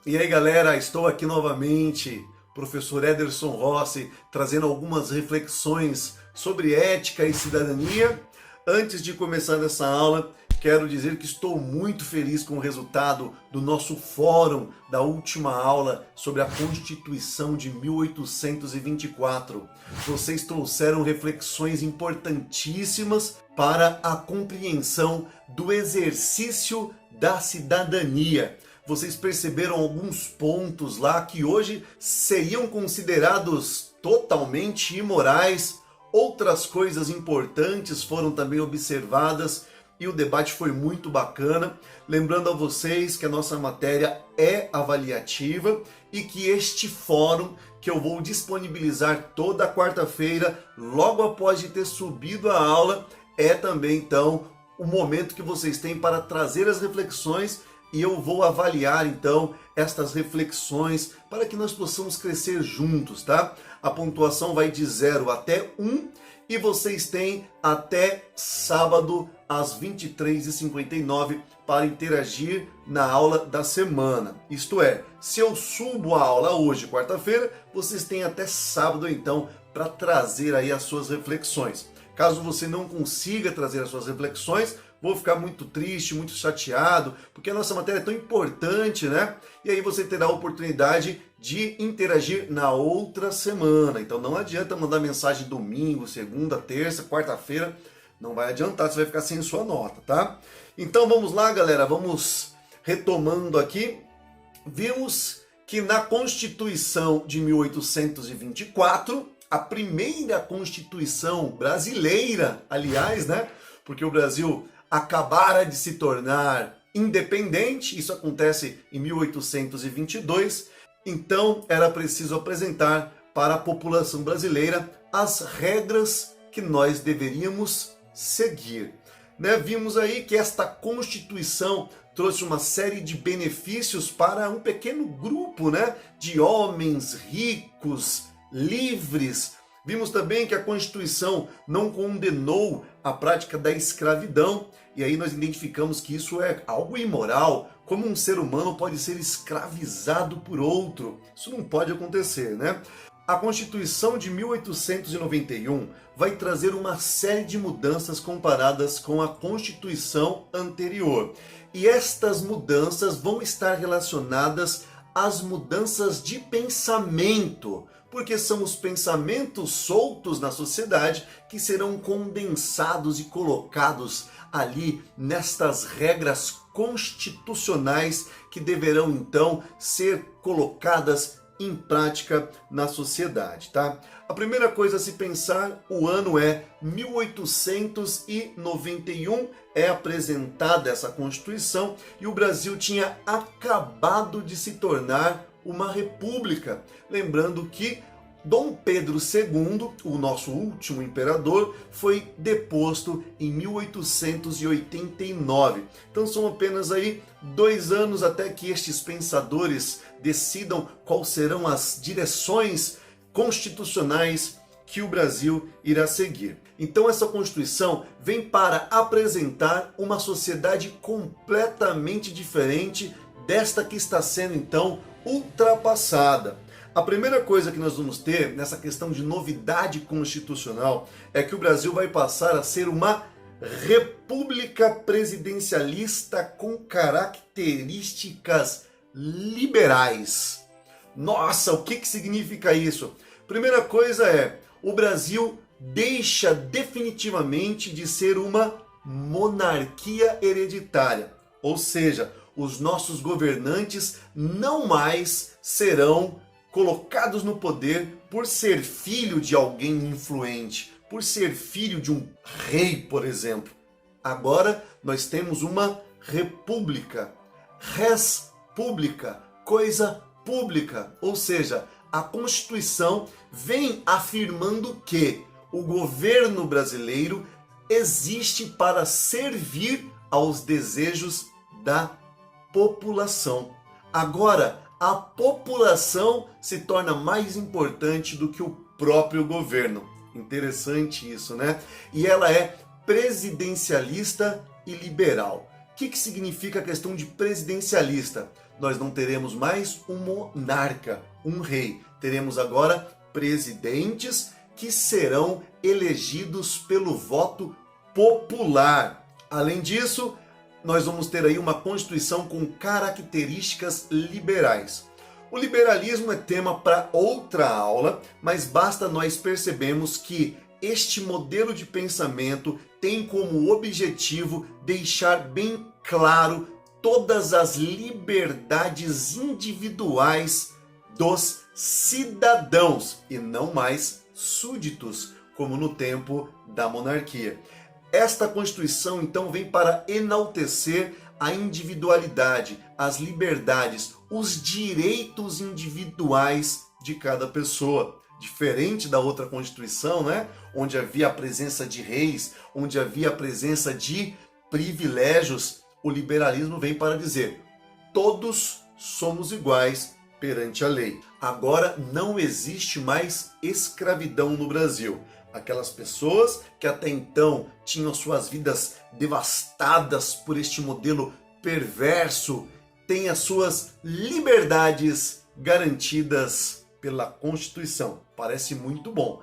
E aí galera, estou aqui novamente, professor Ederson Rossi, trazendo algumas reflexões sobre ética e cidadania. Antes de começar essa aula, quero dizer que estou muito feliz com o resultado do nosso fórum da última aula sobre a Constituição de 1824. Vocês trouxeram reflexões importantíssimas para a compreensão do exercício da cidadania. Vocês perceberam alguns pontos lá que hoje seriam considerados totalmente imorais. Outras coisas importantes foram também observadas e o debate foi muito bacana. Lembrando a vocês que a nossa matéria é avaliativa e que este fórum que eu vou disponibilizar toda quarta-feira, logo após de ter subido a aula, é também então o momento que vocês têm para trazer as reflexões e eu vou avaliar então estas reflexões para que nós possamos crescer juntos, tá? A pontuação vai de 0 até 1 e vocês têm até sábado às 23h59 para interagir na aula da semana. Isto é, se eu subo a aula hoje, quarta-feira, vocês têm até sábado então para trazer aí as suas reflexões. Caso você não consiga trazer as suas reflexões, vou ficar muito triste, muito chateado, porque a nossa matéria é tão importante, né? E aí você terá a oportunidade de interagir na outra semana. Então não adianta mandar mensagem domingo, segunda, terça, quarta-feira. Não vai adiantar, você vai ficar sem sua nota, tá? Então vamos lá, galera, vamos retomando aqui. Vimos que na Constituição de 1824, a primeira Constituição brasileira, aliás, né? Porque o Brasil acabara de se tornar independente, isso acontece em 1822, então era preciso apresentar para a população brasileira as regras que nós deveríamos seguir. Né? Vimos aí que esta Constituição trouxe uma série de benefícios para um pequeno grupo, né, de homens ricos, livres. Vimos também que a Constituição não condenou a prática da escravidão, e aí nós identificamos que isso é algo imoral. Como um ser humano pode ser escravizado por outro? Isso não pode acontecer, né? A Constituição de 1891 vai trazer uma série de mudanças comparadas com a Constituição anterior. E estas mudanças vão estar relacionadas às mudanças de pensamento, porque são os pensamentos soltos na sociedade que serão condensados e colocados ali nestas regras constitucionais que deverão então ser colocadas em prática na sociedade, tá? A primeira coisa a se pensar, o ano é 1891, é apresentada essa Constituição e o Brasil tinha acabado de se tornar uma república. Lembrando que Dom Pedro II, o nosso último imperador, foi deposto em 1889. Então são apenas aí 2 anos até que estes pensadores decidam quais serão as direções constitucionais que o Brasil irá seguir. Então essa Constituição vem para apresentar uma sociedade completamente diferente desta que está sendo então ultrapassada. A primeira coisa que nós vamos ter nessa questão de novidade constitucional é que o Brasil vai passar a ser uma república presidencialista com características liberais. Nossa, o que significa isso? Primeira coisa é, o Brasil deixa definitivamente de ser uma monarquia hereditária. Ou seja, os nossos governantes não mais serão colocados no poder por ser filho de alguém influente, por ser filho de um rei, por exemplo. Agora nós temos uma república, res pública, coisa pública, ou seja, a Constituição vem afirmando que o governo brasileiro existe para servir aos desejos da população. Agora, a população se torna mais importante do que o próprio governo. Interessante isso, né? E ela é presidencialista e liberal. O que significa a questão de presidencialista? nós não teremos mais um monarca, um rei. Teremos agora presidentes que serão elegidos pelo voto popular. Além disso, nós vamos ter aí uma Constituição com características liberais. O liberalismo é tema para outra aula, mas basta nós percebermos que este modelo de pensamento tem como objetivo deixar bem claro todas as liberdades individuais dos cidadãos e não mais súditos, como no tempo da monarquia. Esta Constituição, então, vem para enaltecer a individualidade, as liberdades, os direitos individuais de cada pessoa. Diferente da outra Constituição, né? Onde havia a presença de reis, onde havia a presença de privilégios, o liberalismo vem para dizer: todos somos iguais perante a lei. Agora não existe mais escravidão no Brasil. Aquelas pessoas que até então tinham suas vidas devastadas por este modelo perverso têm as suas liberdades garantidas pela Constituição. Parece muito bom.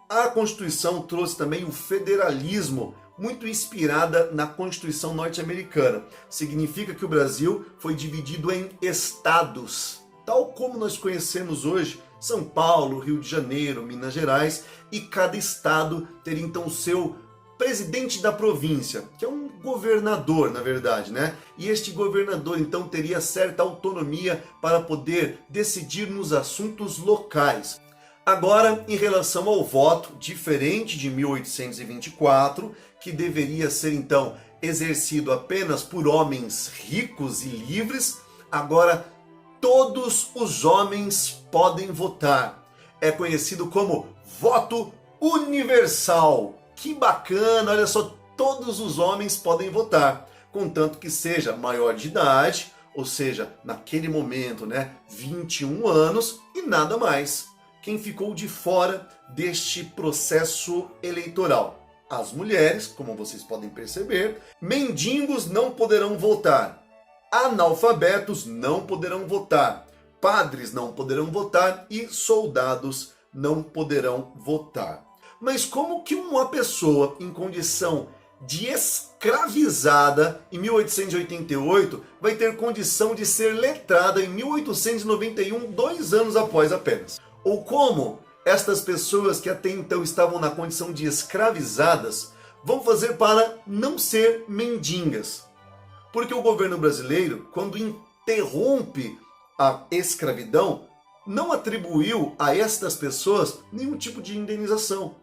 A Constituição trouxe também o federalismo, muito inspirada na Constituição norte-americana. Significa que o Brasil foi dividido em estados, tal como nós conhecemos hoje São Paulo, Rio de Janeiro, Minas Gerais, e cada estado teria então o seu presidente da província, que é um governador, na verdade, né? E este governador então teria certa autonomia para poder decidir nos assuntos locais. Agora, em relação ao voto, diferente de 1824, que deveria ser então exercido apenas por homens ricos e livres, agora todos os homens podem votar. É conhecido como voto universal. Que bacana, olha só, todos os homens podem votar, contanto que seja maior de idade, ou seja, naquele momento, né, 21 anos e nada mais. Quem ficou de fora deste processo eleitoral? As mulheres, como vocês podem perceber, mendigos não poderão votar, analfabetos não poderão votar, padres não poderão votar e soldados não poderão votar. Mas como que uma pessoa em condição de escravizada em 1888 vai ter condição de ser letrada em 1891, 2 anos após apenas? Ou como estas pessoas que até então estavam na condição de escravizadas vão fazer para não ser mendigas? Porque o governo brasileiro, quando interrompe a escravidão, não atribuiu a estas pessoas nenhum tipo de indenização.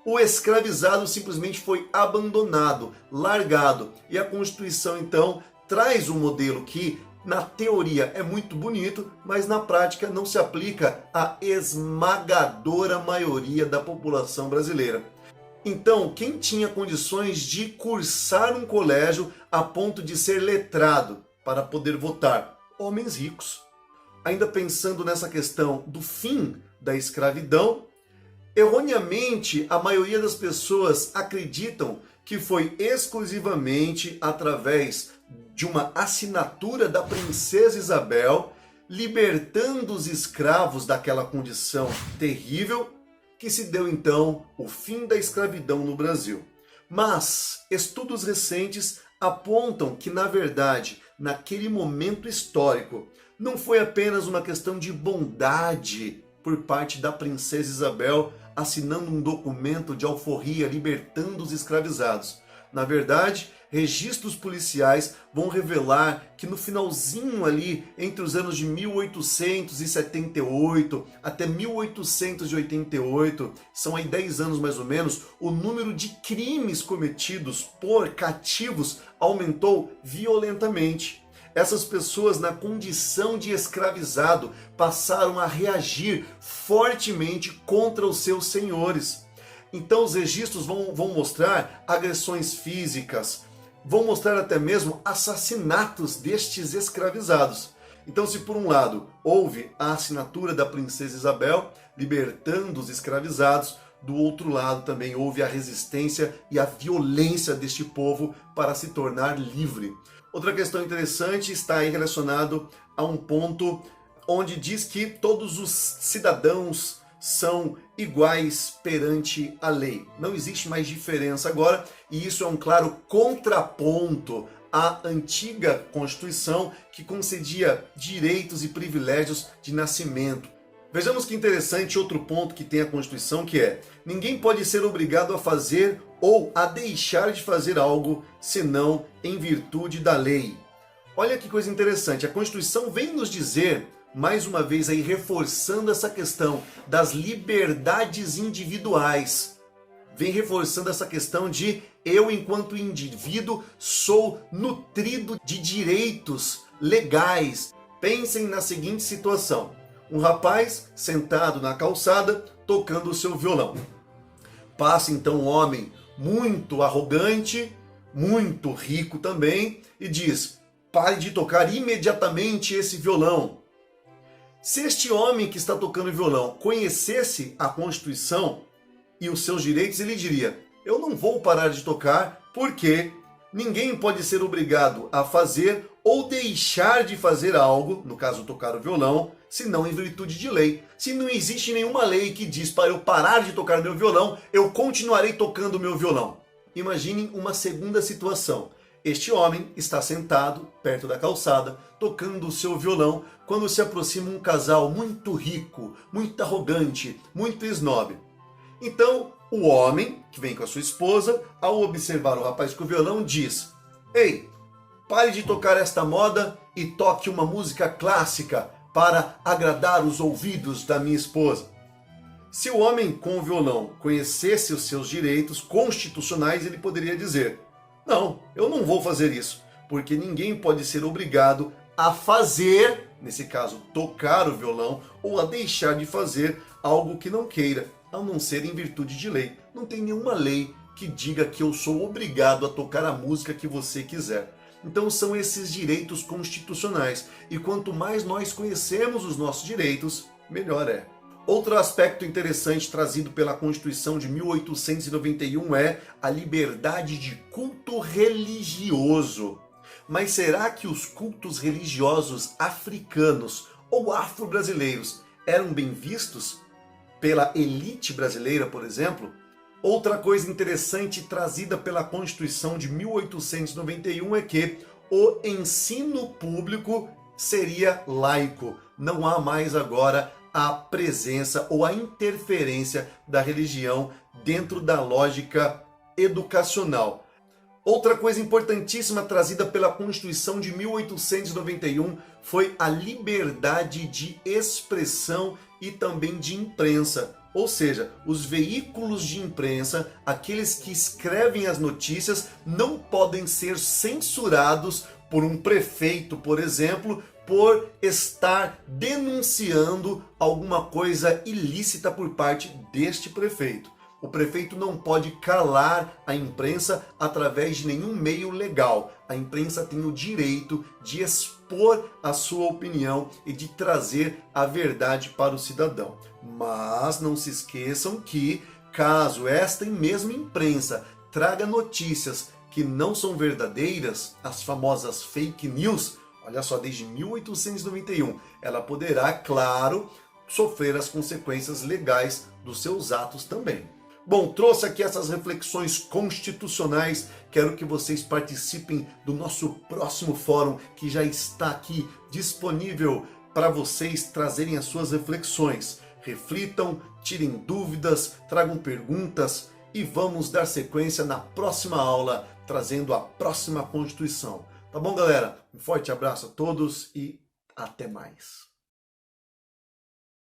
O escravizado simplesmente foi abandonado, largado. E a Constituição, então, traz um modelo que, na teoria, é muito bonito, mas na prática não se aplica à esmagadora maioria da população brasileira. Então, quem tinha condições de cursar um colégio a ponto de ser letrado para poder votar? Homens ricos. Ainda pensando nessa questão do fim da escravidão, erroneamente, a maioria das pessoas acreditam que foi exclusivamente através de uma assinatura da princesa Isabel, libertando os escravos daquela condição terrível, que se deu então o fim da escravidão no Brasil. Mas estudos recentes apontam que, na verdade, naquele momento histórico, não foi apenas uma questão de bondade por parte da princesa Isabel assinando um documento de alforria libertando os escravizados. Na verdade, registros policiais vão revelar que no finalzinho ali, entre os anos de 1878 até 1888, são aí 10 anos mais ou menos, o número de crimes cometidos por cativos aumentou violentamente. Essas pessoas, na condição de escravizado, passaram a reagir fortemente contra os seus senhores. Então os registros vão mostrar agressões físicas, vão mostrar até mesmo assassinatos destes escravizados. Então, se por um lado houve a assinatura da princesa Isabel, libertando os escravizados, do outro lado também houve a resistência e a violência deste povo para se tornar livre. Outra questão interessante está aí relacionado a um ponto onde diz que todos os cidadãos são iguais perante a lei. Não existe mais diferença agora, e isso é um claro contraponto à antiga Constituição, que concedia direitos e privilégios de nascimento. Vejamos que interessante outro ponto que tem a Constituição, que é: ninguém pode ser obrigado a fazer ou a deixar de fazer algo, senão em virtude da lei. Olha que coisa interessante, a Constituição vem nos dizer, mais uma vez aí reforçando essa questão das liberdades individuais. Vem reforçando essa questão de eu, enquanto indivíduo, sou nutrido de direitos legais. Pensem na seguinte situação: um rapaz sentado na calçada tocando o seu violão. Passa então um homem muito arrogante, muito rico também, e diz: pare de tocar imediatamente esse violão. Se este homem que está tocando violão conhecesse a Constituição e os seus direitos, ele diria: eu não vou parar de tocar, porque ninguém pode ser obrigado a fazer ou deixar de fazer algo, no caso tocar o violão, senão em virtude de lei. Se não existe nenhuma lei que diz para eu parar de tocar meu violão, eu continuarei tocando meu violão. Imaginem uma segunda situação. Este homem está sentado perto da calçada, tocando o seu violão, quando se aproxima um casal muito rico, muito arrogante, muito esnobe. Então, o homem, que vem com a sua esposa, ao observar o rapaz com o violão, diz: ei, pare de tocar esta moda e toque uma música clássica para agradar os ouvidos da minha esposa. Se o homem com o violão conhecesse os seus direitos constitucionais, ele poderia dizer: não, eu não vou fazer isso, porque ninguém pode ser obrigado a fazer, nesse caso, tocar o violão, ou a deixar de fazer algo que não queira, a não ser em virtude de lei. Não tem nenhuma lei que diga que eu sou obrigado a tocar a música que você quiser. Então são esses direitos constitucionais, e quanto mais nós conhecemos os nossos direitos, melhor é. Outro aspecto interessante trazido pela Constituição de 1891 é a liberdade de culto religioso. Mas será que os cultos religiosos africanos ou afro-brasileiros eram bem vistos pela elite brasileira, por exemplo? Outra coisa interessante trazida pela Constituição de 1891 é que o ensino público seria laico. Não há mais agora a presença ou a interferência da religião dentro da lógica educacional. Outra coisa importantíssima trazida pela Constituição de 1891 foi a liberdade de expressão e também de imprensa. Ou seja, os veículos de imprensa, aqueles que escrevem as notícias, não podem ser censurados por um prefeito, por exemplo, por estar denunciando alguma coisa ilícita por parte deste prefeito. O prefeito não pode calar a imprensa através de nenhum meio legal. A imprensa tem o direito de expor a sua opinião e de trazer a verdade para o cidadão. Mas não se esqueçam que, caso esta mesma imprensa traga notícias que não são verdadeiras, as famosas fake news, olha só, desde 1891, ela poderá, claro, sofrer as consequências legais dos seus atos também. Bom, trouxe aqui essas reflexões constitucionais. Quero que vocês participem do nosso próximo fórum, que já está aqui disponível para vocês trazerem as suas reflexões. Reflitam, tirem dúvidas, tragam perguntas e vamos dar sequência na próxima aula, trazendo a próxima Constituição. Tá bom, galera? Um forte abraço a todos e até mais.